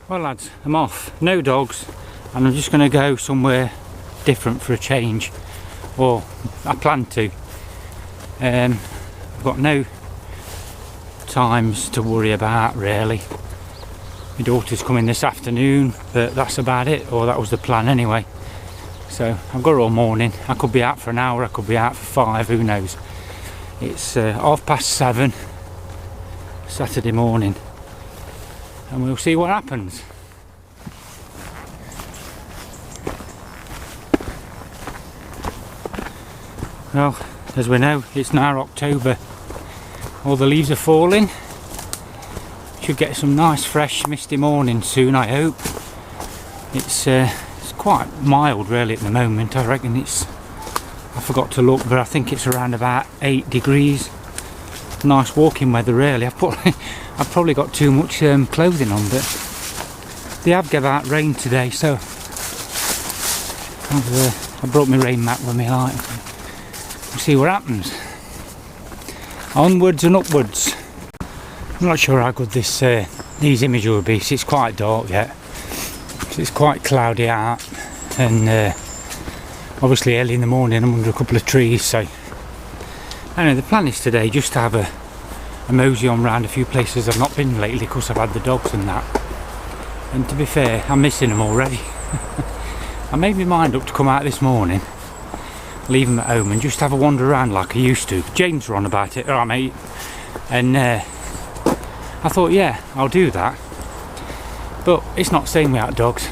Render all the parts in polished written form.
Well lads, I'm off. No dogs, and I'm just going to go somewhere different for a change. Or I plan to. I've got no times to worry about really. My daughter's coming this afternoon, but that's about it, or that was the plan anyway. So I've got her all morning. I could be out for an hour, I could be out for 5, who knows. It's 7:30 Saturday morning, and we'll see what happens. Well, as we know, it's now October. All the leaves are falling. Should get some nice fresh misty morning soon, I hope. It's quite mild really at the moment. I reckon I forgot to look, but I think it's around about 8 degrees. Nice walking weather really. I've probably got too much clothing on, but they have given out rain today, so I brought my rain mat with me. We'll see what happens. Onwards and upwards. I'm not sure how good these images will be. It's quite dark yet. It's quite cloudy out, and obviously early in the morning I'm under a couple of trees. So anyway, the plan is today just to have a mosey on round a few places I've not been lately, because I've had the dogs and that. And to be fair, I'm missing them already. I made my mind up to come out this morning, leave them at home, and just have a wander around like I used to. James were on about it, alright mate, and I thought, yeah, I'll do that, but it's not staying without dogs,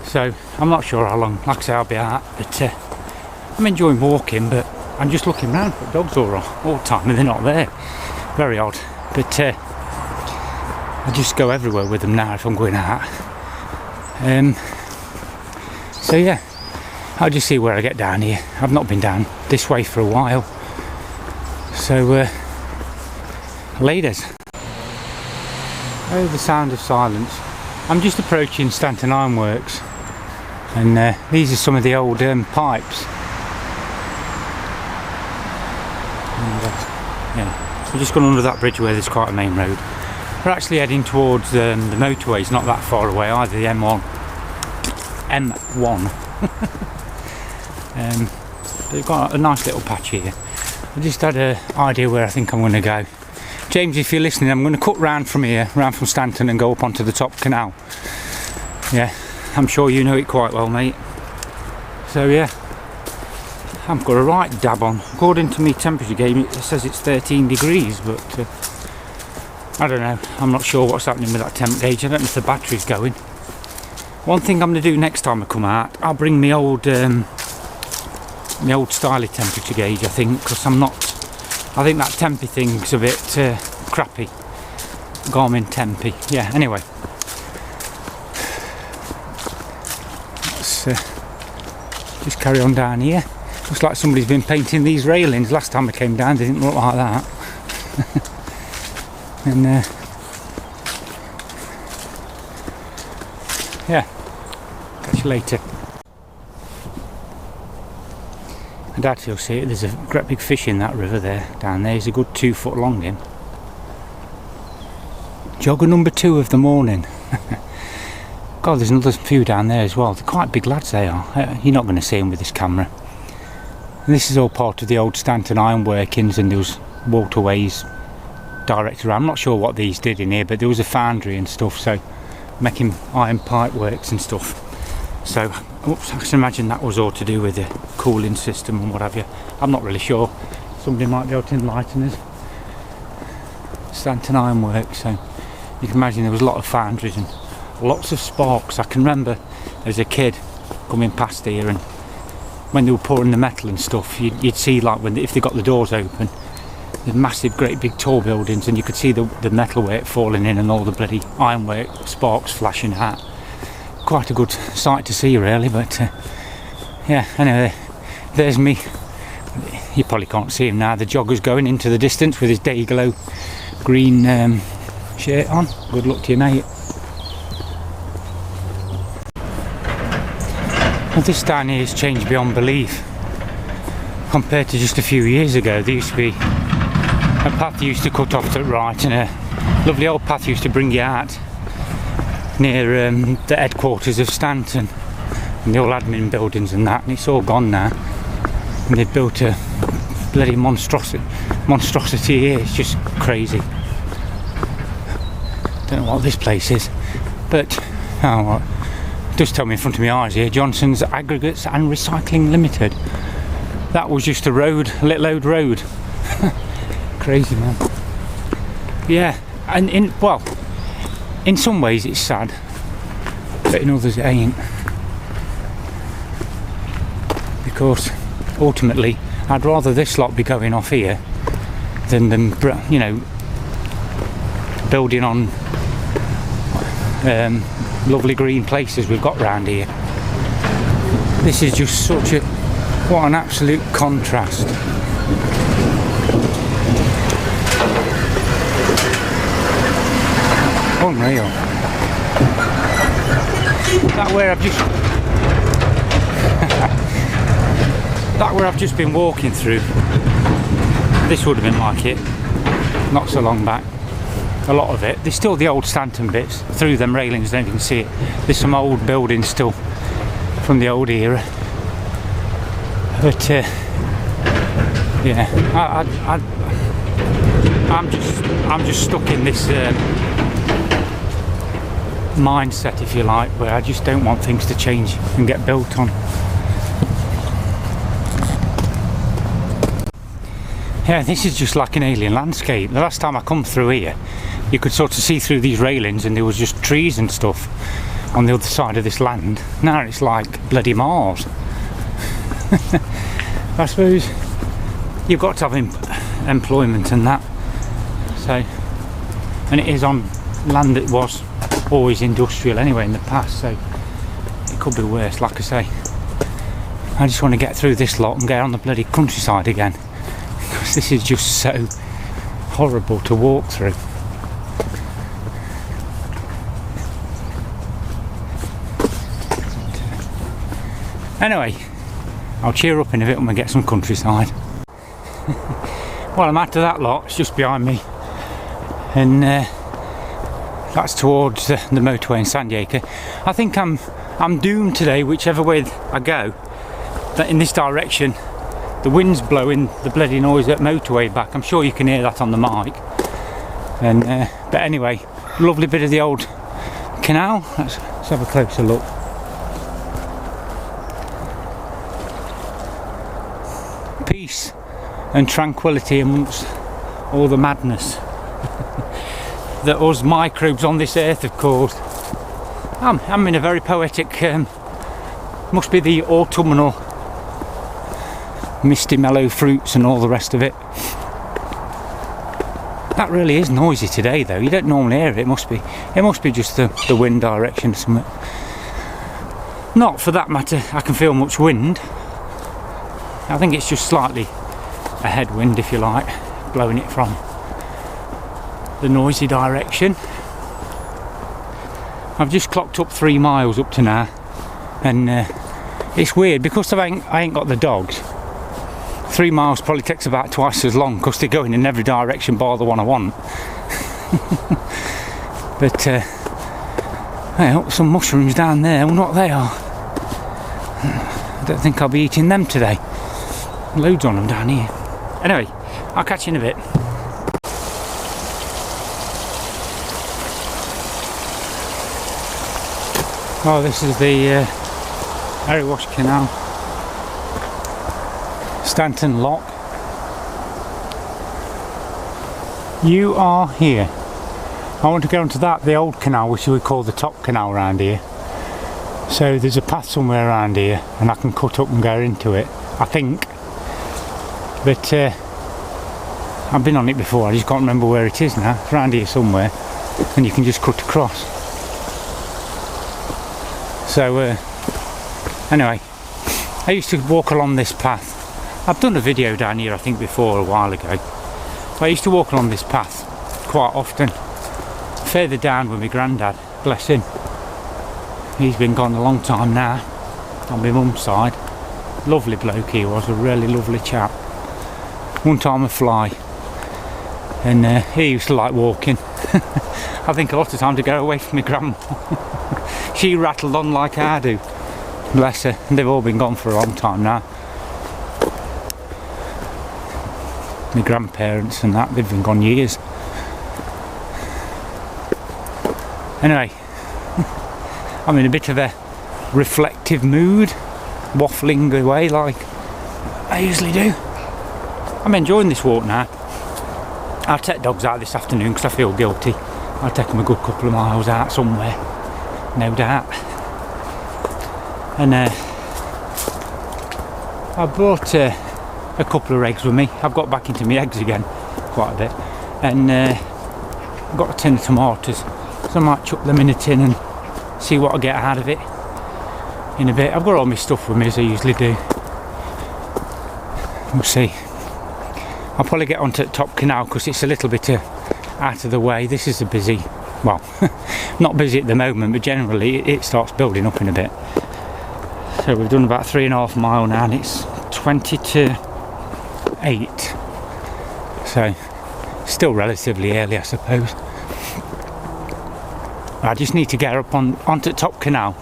so I'm not sure how long. Like I say, I'll be out, but I'm enjoying walking, but I'm just looking around for dogs all the time, and they're not there. Very odd, but I just go everywhere with them now if I'm going out. So yeah, I'll just see where I get down here. I've not been down this way for a while, so ladies. Oh, the sound of silence. I'm just approaching Stanton Ironworks, and these are some of the old pipes. And, yeah, we're just going under that bridge where there's quite a main road. We're actually heading towards the motorway. It's not that far away either, the M1. They've got a nice little patch here. I just had an idea where I think I'm going to go. James, if you're listening, I'm going to cut round from here, round from Stanton, and go up onto the top canal. Yeah, I'm sure you know it quite well, mate. So yeah, I've got a right dab on. According to my temperature gauge, it says it's 13 degrees, but I don't know. I'm not sure what's happening with that temp gauge. I don't know if the battery's going. One thing I'm going to do next time I come out, I'll bring my old styly temperature gauge, I think, because I think that Tempy thing's a bit crappy. Garmin Tempy. Yeah, anyway. Let's just carry on down here. Looks like somebody's been painting these railings. Last time I came down, they didn't look like that. And yeah, catch you later. I doubt you'll see it. There's a great big fish in that river there, down there. He's a good 2 foot long in. Jogger number 2 of the morning. God, there's another few down there as well. They're quite big lads, they are. You're not going to see them with this camera. And this is all part of the old Stanton iron workings, and there was waterways direct around. I'm not sure what these did in here, but there was a foundry and stuff, so making iron pipe works and stuff. So, oops, I can imagine that was all to do with the cooling system and what have you. I'm not really sure. Somebody might be able to enlighten us. Stanton Ironworks, so you can imagine there was a lot of foundries and lots of sparks. I can remember as a kid coming past here, and when they were pouring the metal and stuff, you'd see, like, if they got the doors open, the massive, great big tall buildings, and you could see the metal weight falling in and all the bloody ironwork sparks flashing out. Quite a good sight to see really, but yeah, anyway, there's me. You probably can't see him now. The jogger's going into the distance with his day glow green shirt on. Good luck to you, mate. Well, this down here has changed beyond belief compared to just a few years ago. There used to be a path used to cut off to the right, and a lovely old path used to bring you out, near the headquarters of Stanton and the old admin buildings and that, and it's all gone now. And they've built a bloody monstrosity here. It's just crazy. Don't know what this place is, but it does tell me in front of my eyes here, Johnson's Aggregates and Recycling Limited. That was just a road, a little old road. Crazy, man. Yeah, and in some ways it's sad, but in others it ain't. Because ultimately I'd rather this lot be going off here than them, you know, building on lovely green places we've got round here. This is just what an absolute contrast. Unreal. That where I've just been walking through, this would have been like it not so long back. A lot of it, there's still the old Stanton bits through them railings, don't you can see it. There's some old buildings still from the old era, but yeah, I'm just stuck in this mindset, if you like, where I just don't want things to change and get built on. Yeah, this is just like an alien landscape. The last time I come through here, you could sort of see through these railings and there was just trees and stuff on the other side of this land. Now it's like bloody Mars. I suppose you've got to have employment and that. So, and it is on land that was always industrial anyway in the past, so it could be worse, like I say. I just want to get through this lot and get on the bloody countryside again. Because this is just so horrible to walk through. Anyway, I'll cheer up in a bit when we get some countryside. Well, I'm after that lot, it's just behind me, and that's towards the motorway in San Diego. I think I'm doomed today, whichever way I go, that in this direction the wind's blowing the bloody noise at motorway back. I'm sure you can hear that on the mic. And but anyway, lovely bit of the old canal. Let's have a closer look. Peace and tranquility amongst all the madness that us microbes on this earth have caused. I'm in a very poetic, must be the autumnal misty mellow fruits and all the rest of it. That really is noisy today though. You don't normally hear it. It must be just the wind direction or something. Not for that matter I can feel much wind. I think it's just slightly a headwind, if you like, blowing it from the noisy direction. I've just clocked up 3 miles up to now, and it's weird because I ain't got the dogs. 3 miles probably takes about twice as long because they're going in every direction bar the one I want. But well, some mushrooms down there. I wonder what they are. I don't think I'll be eating them today. Loads on them down here. Anyway, I'll catch you in a bit. Oh, this is the Harry-Wash Canal, Stanton Lock. You are here. I want to go into the old canal, which we call the top canal around here. So there's a path somewhere around here, and I can cut up and go into it, I think. But I've been on it before, I just can't remember where it is now. It's around here somewhere, and you can just cut across. So anyway, I used to walk along this path. I've done a video down here I think before a while ago. But I used to walk along this path quite often. Further down with my granddad, bless him. He's been gone a long time now, on my mum's side. Lovely bloke he was, a really lovely chap. One time a fly, and he used to like walking. I think a lot of times to go away from my grandma. She rattled on like I do. Bless her. They've all been gone for a long time now. My grandparents and that, they've been gone years. Anyway, I'm in a bit of a reflective mood, waffling away like I usually do. I'm enjoying this walk now. I'll take dogs out this afternoon because I feel guilty. I'll take them a good couple of miles out somewhere, no doubt. And I brought a couple of eggs with me. I've got back into my eggs again quite a bit, and I've got a tin of tomatoes, so I might chuck them in a tin and see what I get out of it in a bit. I've got all my stuff with me as I usually do. We'll see. I'll probably get onto the top canal because it's a little bit out of the way. This is a busy, well, not busy at the moment, but generally it starts building up in a bit. So we've done about 3.5 miles now, and it's 20 to 8. So still relatively early, I suppose. I just need to get up onto the top canal.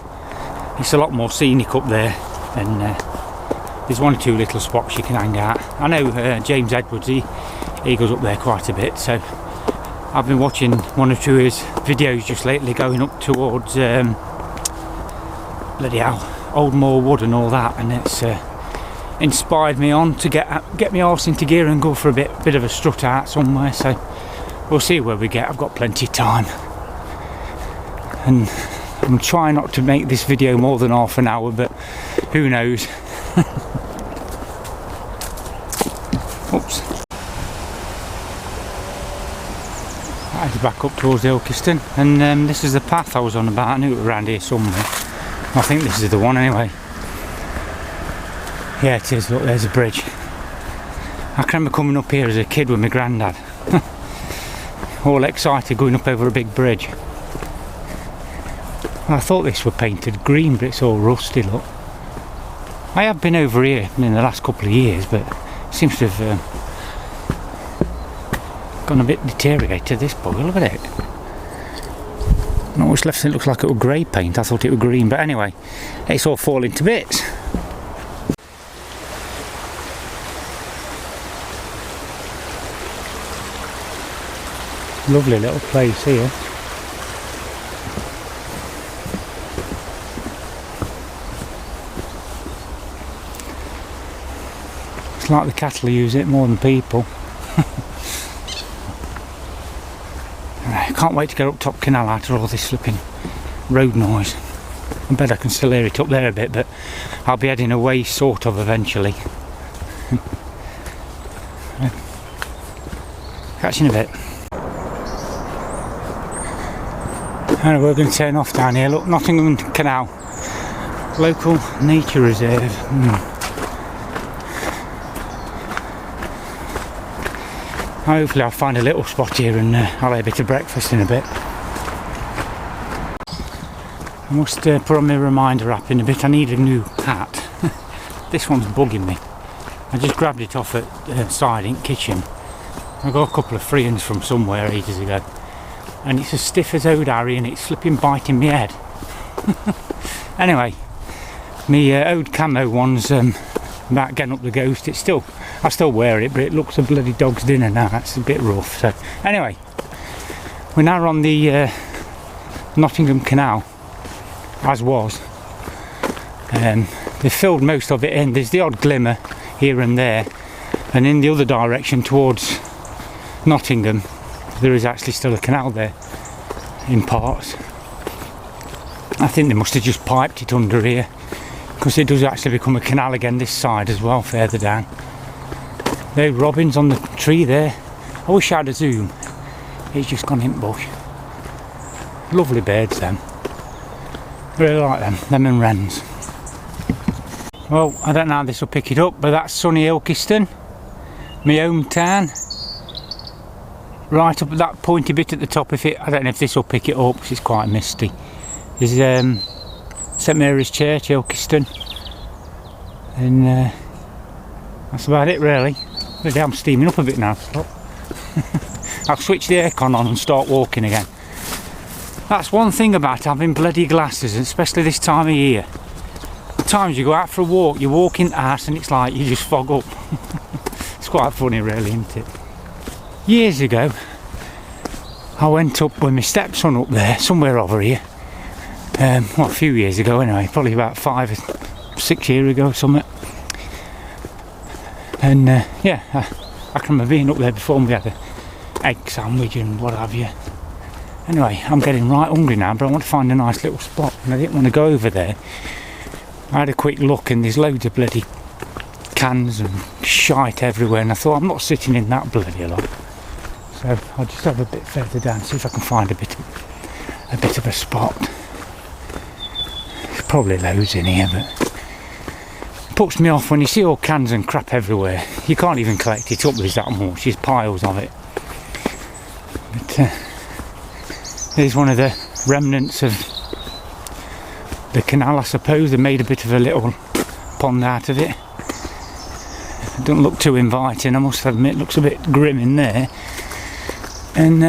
It's a lot more scenic up there, and there's 1 or 2 little spots you can hang out. I know James Edwards, he goes up there quite a bit, so I've been watching 1 or 2 of his videos just lately going up towards bloody hell, Old Moor Wood and all that, and it's inspired me on to get my horse into gear and go for a bit of a strut out somewhere. So we'll see where we get. I've got plenty of time, and I'm trying not to make this video more than half an hour, but who knows. Oops. I had to back up towards Ilkeston, and this is the path I was on about. I knew it was around here somewhere. I think this is the one anyway. Yeah, it is. Look, there's a bridge. I can remember coming up here as a kid with my granddad. All excited going up over a big bridge. I thought this were painted green, but it's all rusty, look. I have been over here in the last couple of years, but it seems to have gone a bit deteriorated, this bugger. Look at it. Not much left. It looks like it was grey paint. I thought it was green, but anyway, it's all falling to bits. Lovely little place here. It's like the cattle use it more than people. I can't wait to get up top canal after all this flipping road noise. I bet I can still hear it up there a bit, but I'll be heading away sort of eventually. Catch you in a bit. And we're going to turn off down here. Look, Nottingham Canal, local nature reserve. Hopefully I'll find a little spot here and I'll have a bit of breakfast in a bit. I must put on my reminder app in a bit. I need a new hat. This one's bugging me. I just grabbed it off at the siding kitchen. I got a couple of free ones from somewhere ages ago, and it's as stiff as Ode Harry and it's flipping biting my head. Anyway, my Ode Camo one's about getting up the ghost. I still wear it, but it looks a bloody dog's dinner now. That's a bit rough. So anyway, we're now on the Nottingham Canal, as was. They filled most of it in. There's the odd glimmer here and there, and in the other direction towards Nottingham there is actually still a canal there in parts. I think they must have just piped it under here, because it does actually become a canal again this side as well, further down. There, robins on the tree there. I wish I had a zoom. It's just gone in bush. Lovely birds, them. Really like them and wrens. Well, I don't know how this will pick it up, but that's sunny Ilkeston, my hometown. Right up at that pointy bit at the top. I don't know if this will pick it up because it's quite misty. There's St Mary's Church, Ilkeston, and that's about it really. But I'm steaming up a bit now. I'll switch the aircon on and start walking again. That's one thing about having bloody glasses, especially this time of year. Times you go out for a walk, you walk in the house and it's like you just fog up. It's quite funny really, isn't it? Years ago I went up with my stepson up there, somewhere over here. Well, a few years ago anyway, probably about 5 or 6 years ago or something. And yeah, I can remember being up there before and we had an egg sandwich and what have you. Anyway, I'm getting right hungry now, but I want to find a nice little spot and I didn't want to go over there. I had a quick look and there's loads of bloody cans and shite everywhere, and I thought I'm not sitting in that bloody lot. So I'll just have a bit further down, see if I can find a bit of a spot. There's probably loads in here, but it puts me off when you see all cans and crap everywhere. You can't even collect it up, there's that much, there's piles of it. But there's one of the remnants of the canal, I suppose. They made a bit of a little pond out of it. It doesn't look too inviting, I must admit. It looks a bit grim in there. And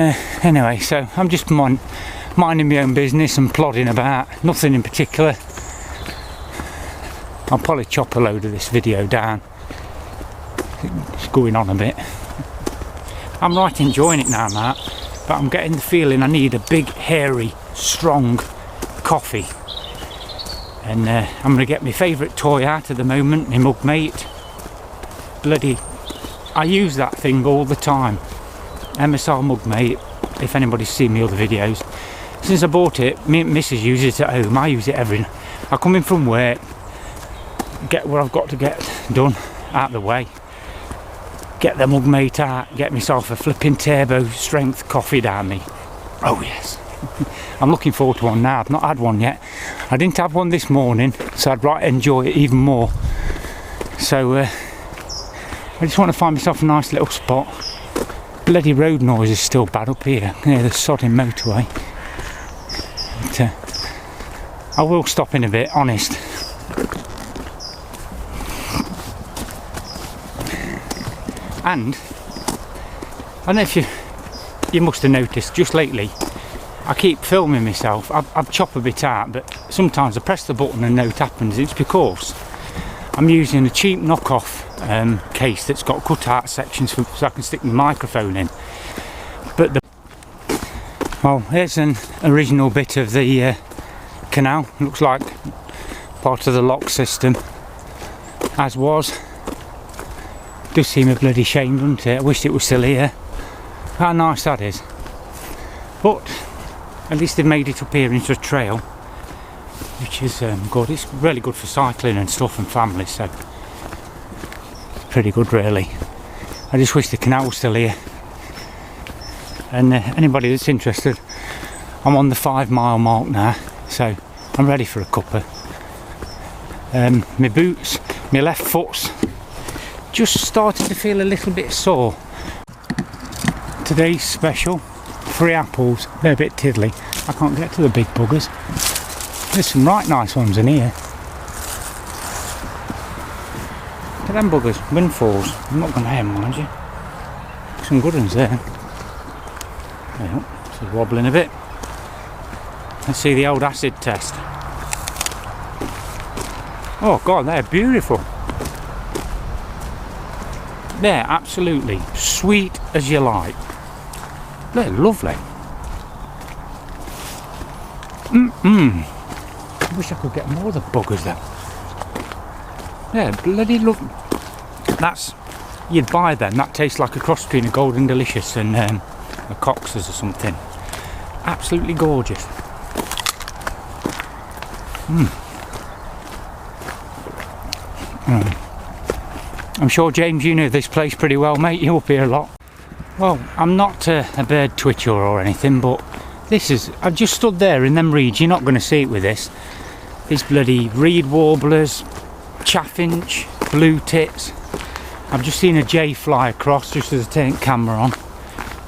anyway, so I'm just minding my own business and plodding about, nothing in particular. I'll probably chop a load of this video down. It's going on a bit. I'm right enjoying it now, Matt, but I'm getting the feeling I need a big, hairy, strong coffee. And I'm going to get my favourite toy out at the moment, my mug mate. Bloody, I use that thing all the time. MSR mug mate, if anybody's seen my other videos. Since I bought it, me and Mrs uses it at home. I use it I come in from work, get what I've got to get done out of the way, get the mug mate out, get myself a flipping turbo strength coffee down me. Oh yes. I'm looking forward to one now. I've not had one yet. I didn't have one this morning, so I'd like to enjoy it even more. So I just want to find myself a nice little spot. Bloody road noise is still bad up here near the sodding motorway. But, I will stop in a bit, honest. And I don't know if you must have noticed just lately, I keep filming myself. I've chopped a bit out, but sometimes I press the button and nothing happens. It's because I'm using a cheap knockoff case that's got cut out sections so I can stick my microphone in. But well, here's an original bit of the canal. Looks like part of the lock system, as was. Does seem a bloody shame, doesn't it? I wish it was still here. How nice that is. But at least they've made it up here into a trail, which is good. It's really good for cycling and stuff and families, so it's pretty good really. I just wish the canal was still here. And anybody that's interested, I'm on the 5 mile mark now, so I'm ready for a cuppa. My boots, my left foot's just starting to feel a little bit sore. Today's special, 3 apples. They're a bit tiddly. I can't get to the big buggers. There's some right nice ones in here. Look at them buggers, windfalls. I'm not going to have them, mind you. Some good ones there. Well, this is wobbling a bit. Let's see the old acid test. Oh God, they're beautiful. They're absolutely sweet as you like. They're lovely. I wish I could get more of the buggers though. Yeah, bloody lovely. That's, you'd buy them. That tastes like a cross between a Golden Delicious and a Cox's or something. Absolutely gorgeous. I'm sure, James, you know this place pretty well, mate. You're up here a lot. Well, I'm not a bird twitcher or anything, but this is, I've just stood there in them reeds. You're not going to see it with this. These bloody reed warblers, chaffinch, blue tits. I've just seen a jay fly across just as I turned camera on.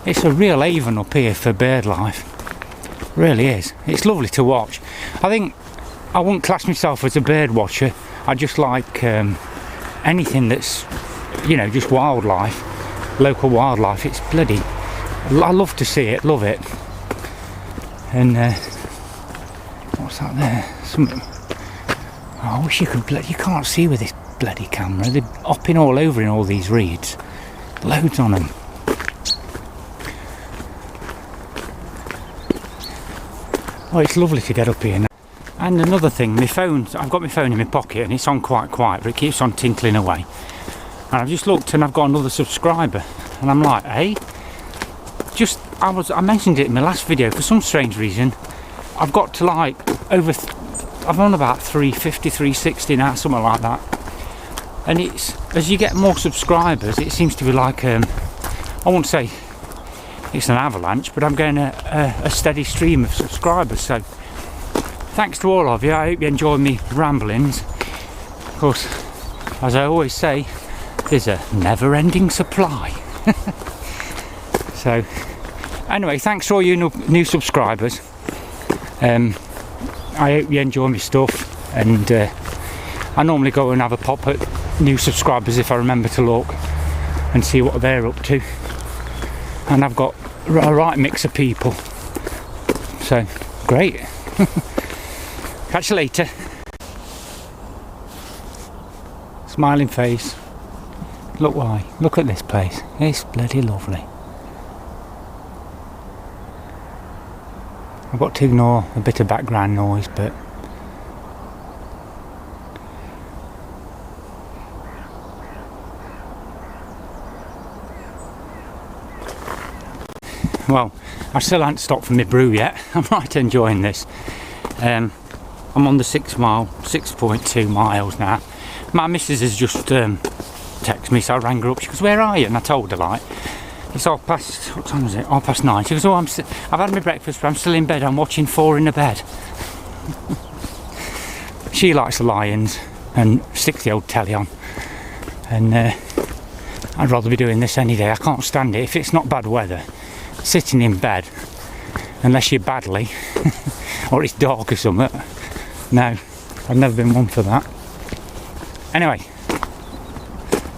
It's a real haven up here for bird life. It really is. It's lovely to watch. I think I wouldn't class myself as a bird watcher. I just like anything that's, you know, just wildlife, local wildlife. It's bloody, I love to see it, love it. And what's that there? Something. Oh, I wish you could. You can't see with this bloody camera. They're hopping all over in all these reeds. Loads on them. Oh, it's lovely to get up here now. And another thing, my phone, I've got my phone in my pocket and it's on quite quiet, but it keeps on tinkling away. And I've just looked and I've got another subscriber. And I'm like, hey, I mentioned it in my last video, for some strange reason, I've got to like I'm on about 350, 360 now, something like that. And it's, as you get more subscribers, it seems to be like, I won't say it's an avalanche, but I'm getting a steady stream of subscribers. So thanks to all of you. I hope you enjoy me ramblings. Of course, as I always say, there's a never-ending supply. So anyway, thanks to all you new subscribers. I hope you enjoy my stuff, and I normally go and have a pop at new subscribers if I remember to look and see what they're up to. And I've got a right mix of people, so great. Catch you later. Smiling face. Look why. Look at this place. It's bloody lovely. I've got to ignore a bit of background noise, but well, I still haven't stopped for my brew yet. I'm right enjoying this. I'm on the 6.2 miles now. My missus has just texted me, so I rang her up. She goes, where are you? And I told her, like, it's what time is it? 9:30. She goes, oh, I've had my breakfast, but I'm still in bed. I'm watching 4 in the bed. She likes the Lions and sticks the old telly on. And I'd rather be doing this any day. I can't stand it. If it's not bad weather, sitting in bed, unless you're badly or it's dark or something. No, I've never been one for that. Anyway,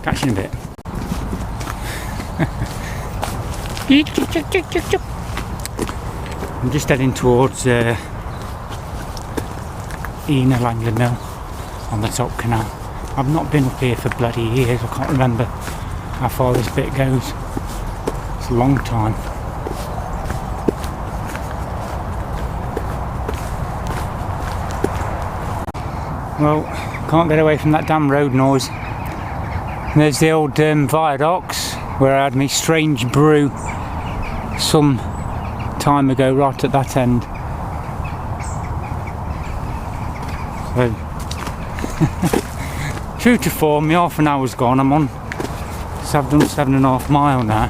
catch you in a bit. I'm just heading towards Ina Langley Mill on the top canal. I've not been up here for bloody years. I can't remember how far this bit goes. It's a long time. Well, can't get away from that damn road noise. And there's the old viaducts where I had my strange brew some time ago, right at that end. So, true to form, my half an hour's gone. I'm on, so I've done 7.5 miles now,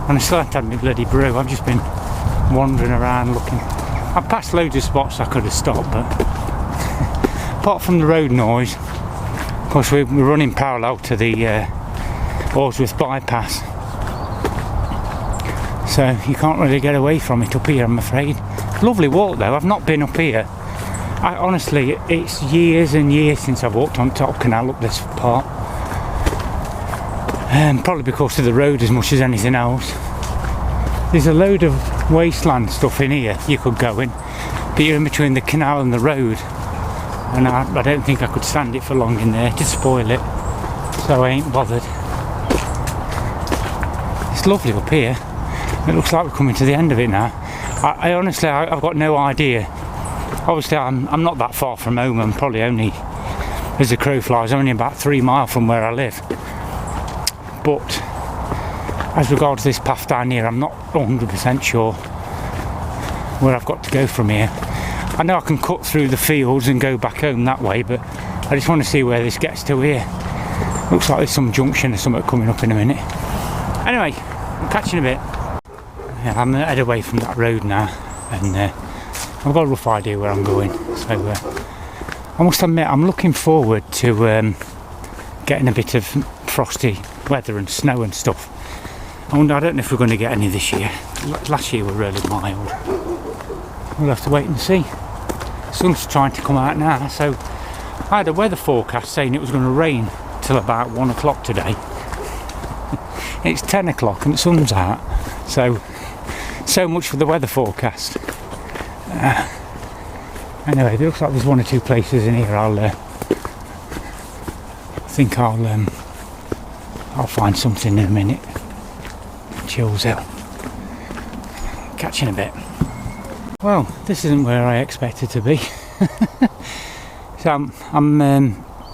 and I still haven't had my bloody brew. I've just been wandering around looking. I've passed loads of spots I could have stopped, but apart from the road noise, of course we're running parallel to the Orsworth bypass, so you can't really get away from it up here, I'm afraid. Lovely walk though. I've not been up here. Honestly, it's years and years since I've walked on top canal up this part. Probably because of the road as much as anything else. There's a load of wasteland stuff in here you could go in, but you're in between the canal and the road, and I don't think I could stand it for long in there to spoil it, so I ain't bothered. It's lovely up here. It looks like we're coming to the end of it now. I honestly, I've got no idea. Obviously I'm not that far from home. I'm probably only, as the crow flies, only about 3 miles from where I live. But as regards this path down here, I'm not 100% sure where I've got to go from here. I know I can cut through the fields and go back home that way, but I just want to see where this gets to here. Looks like there's some junction or something coming up in a minute. Anyway, I'll catch you in a bit. Yeah, I'm head away from that road now, and I've got a rough idea where I'm going. So I must admit, I'm looking forward to getting a bit of frosty weather and snow and stuff. I don't know if we're going to get any this year. Last year were really mild. We'll have to wait and see. The sun's trying to come out now, so I had a weather forecast saying it was going to rain till about 1 o'clock today. It's 10 o'clock and the sun's out, so much for the weather forecast. Anyway, it looks like there's one or two places in here. I think I'll find something in a minute. Chills out. Catch you in a bit. Well, this isn't where I expected to be. So I'm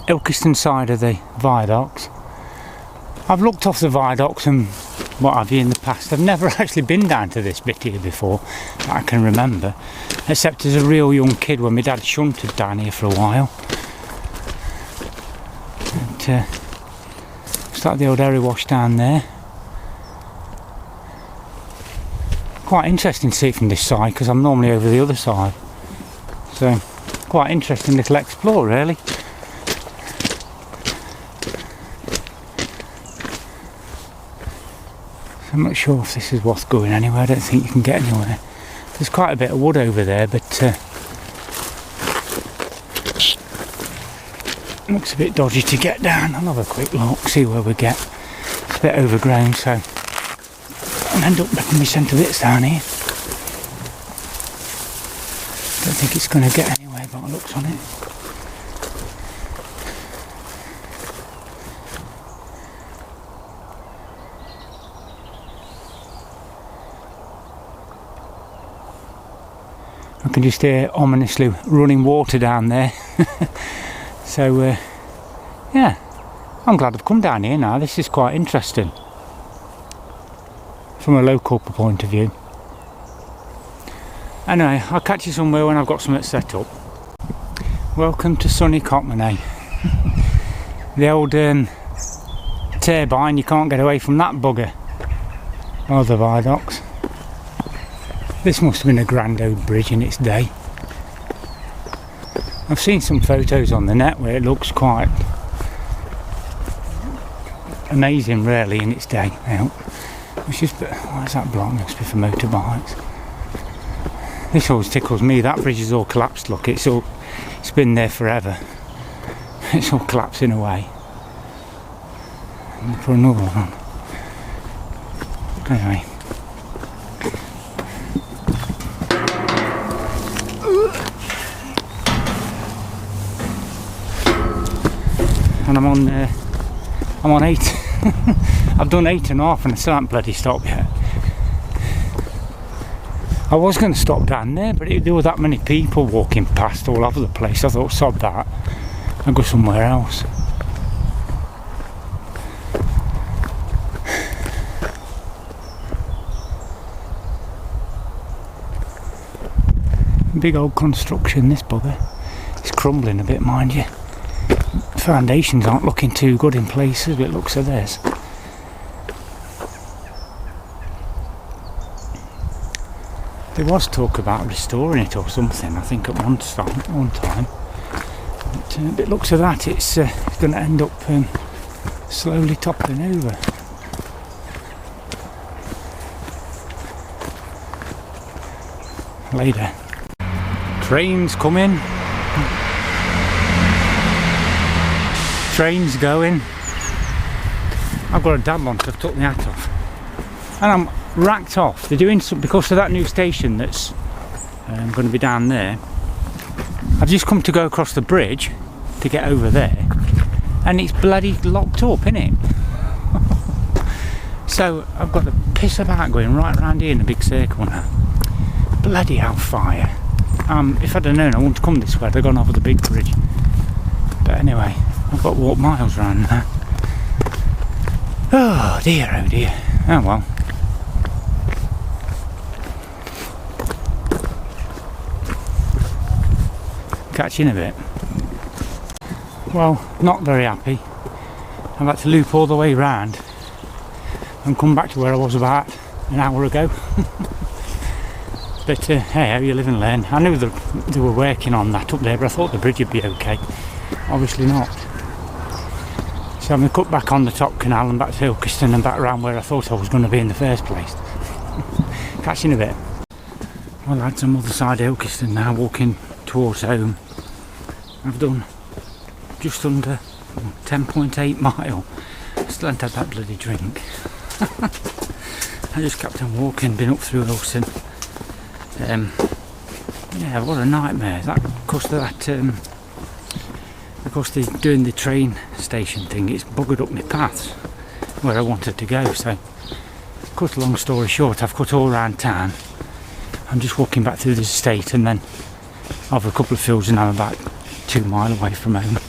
Ilkeston side of the viaduct. I've looked off the viaduct and what have you in the past. I've never actually been down to this bit here before that I can remember, except as a real young kid when my dad shunted down here for a while. And, started the old area wash down there. Quite interesting to see it from this side because I'm normally over the other side. So quite interesting little explore really. I'm not sure if this is what's going anywhere. I don't think you can get anywhere. There's quite a bit of wood over there, but looks a bit dodgy to get down. I'll have a quick look, see where we get. It's a bit overgrown, so I'll end up making me centre bits down here. Don't think it's going to get anywhere by the looks on it. I can just hear ominously running water down there. So yeah, I'm glad I've come down here now. This is quite interesting from a local point of view. Anyway, I'll catch you somewhere when I've got something set up. Welcome to sunny Cockmanay. The old turbine, you can't get away from that bugger. Oh, the viaducts. This must have been a grand old bridge in its day. I've seen some photos on the net where it looks quite amazing really in its day now. It's just, why is that block? Must be for motorbikes. This always tickles me. That bridge is all collapsed, look, it's been there forever. It's all collapsing away. And for another one. Anyway. And I'm on 8. I've done 8.5 and I still haven't bloody stopped yet. I was going to stop down there, but there were that many people walking past all over the place. I thought, sod that, I'll go somewhere else. Big old construction, this bugger. It's crumbling a bit, mind you. Foundations aren't looking too good in places, but it looks of this. There was talk about restoring it or something, I think at one time. But it looks of that, it's going to end up slowly toppling over. Later. Trains coming. Trains going. I've got a dad lunch, I've took my hat off. And I'm racked off. They're doing something because of that new station that's going to be down there. I've just come to go across the bridge to get over there, and it's bloody locked up, innit? So I've got to piss about going right round here in a big circle now. Bloody hellfire. If I'd have known I wouldn't come this way, I'd have gone over the big bridge. But anyway, I've got to walk miles round now. Oh dear, oh dear. Oh well. Catch you in a bit. Well, not very happy. I've had to loop all the way round and come back to where I was about an hour ago. But hey, how you live and learn. I knew they were working on that up there, but I thought the bridge would be okay. Obviously not. So I'm going to cut back on the top canal and back to Ilkeston and back around where I thought I was going to be in the first place. Catch you in a bit. Well lads, I'm on the other side of Ilkeston now, walking towards home. I've done just under 10.8 mile. Still haven't had that bloody drink. I just kept on walking, been up through Ilkeston. Yeah, what a nightmare. That, of course, they're doing the train station thing. It's buggered up my paths where I wanted to go. So, cut a long story short, I've cut all around town. I'm just walking back through the estate and then over a couple of fields, and I'm about 2 miles away from home.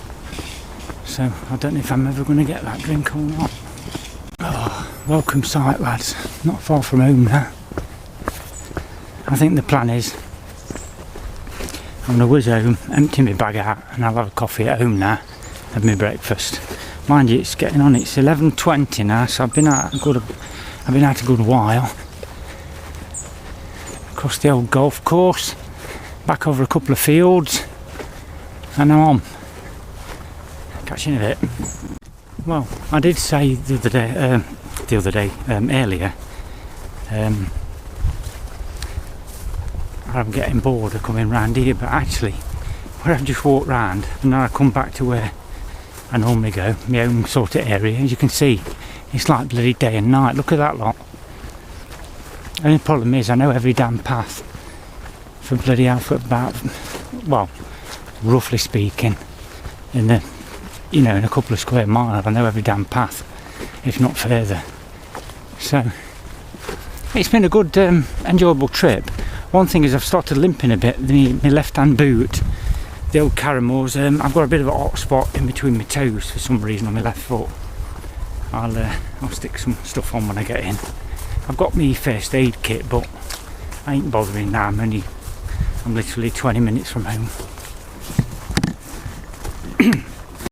So I don't know if I'm ever going to get that drink or not. Oh, welcome sight, lads. Not far from home now. I think the plan is I'm going to whiz home, empty my bag out, and I'll have a coffee at home now, have my breakfast. Mind you, it's getting on, it's 11:20 now, so I've been out a good while. Across the old golf course, back over a couple of fields, and I'm on. Catch you in a bit. Well, I did say earlier, I'm getting bored of coming round here, but actually where I've just walked round and now I come back to where I normally go, my own sort of area, as you can see, it's like bloody day and night. Look at that lot. The only problem is I know every damn path for bloody hell for about, well, roughly speaking, in a couple of square miles I know every damn path, if not further. So it's been a good enjoyable trip. One thing is I've started limping a bit. My left hand boot, the old Karrimor's, I've got a bit of a hot spot in between my toes for some reason on my left foot. I'll stick some stuff on when I get in. I've got my first aid kit, but I ain't bothering now. I'm literally 20 minutes from home.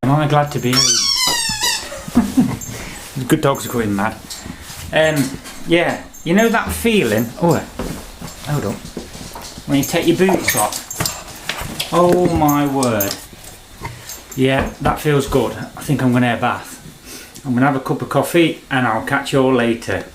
Am I glad to be home? The good dogs are going mad. Yeah, you know that feeling? Oh, hold on. When you take your boots off. Oh my word. Yeah, that feels good. I think I'm going to have a bath. I'm going to have a cup of coffee and I'll catch you all later.